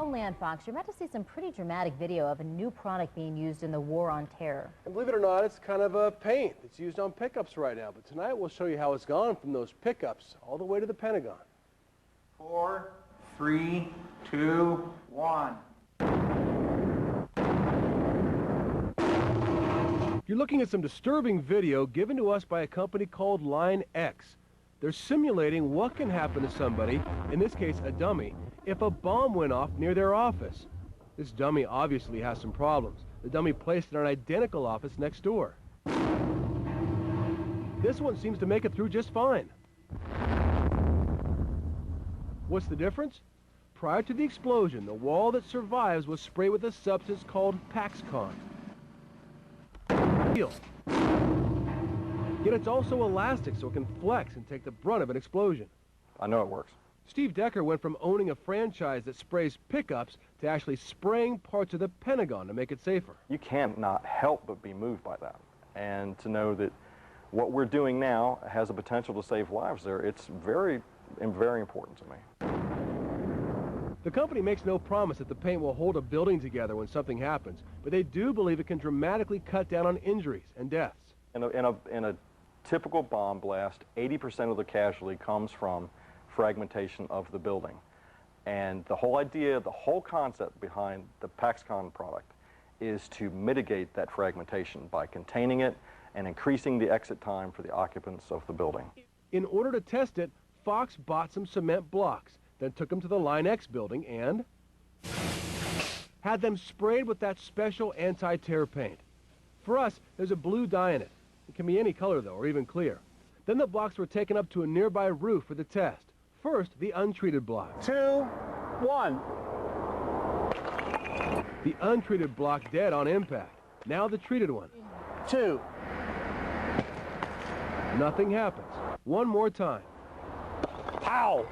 Only on Fox, you're about to see some pretty dramatic video of a new product being used in the war on terror. And believe it or not, it's kind of a paint that's used on pickups right now. But tonight we'll show you how it's gone from those pickups all the way to the Pentagon. 4, 3, 2, 1. You're looking at some disturbing video given to us by a company called Linex. They're simulating what can happen to somebody, in this case a dummy, if a bomb went off near their office. This dummy obviously has some problems. The dummy placed in an identical office next door. This one seems to make it through just fine. What's the difference? Prior to the explosion, the wall that survives was sprayed with a substance called Paxcon. Yet it's also elastic, so it can flex and take the brunt of an explosion. I know it works. Steve Decker went from owning a franchise that sprays pickups to actually spraying parts of the Pentagon to make it safer. You cannot help but be moved by that. And to know that what we're doing now has a potential to save lives there, it's very important to me. The company makes no promise that the paint will hold a building together when something happens, but they do believe it can dramatically cut down on injuries and deaths. In a typical bomb blast, 80% of the casualty comes from fragmentation of the building. And the whole idea, the whole concept behind the Paxcon product is to mitigate that fragmentation by containing it and increasing the exit time for the occupants of the building. In order to test it, Fox bought some cement blocks, then took them to the Linex building and had them sprayed with that special anti-tear paint. For us, there's a blue dye in it. It can be any color though, or even clear. Then the blocks were taken up to a nearby roof for the test. First, the untreated block. 2, 1. The untreated block dead on impact. Now the treated one. 2. Nothing happens. One more time. Ow.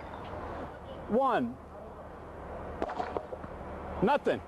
1. Nothing.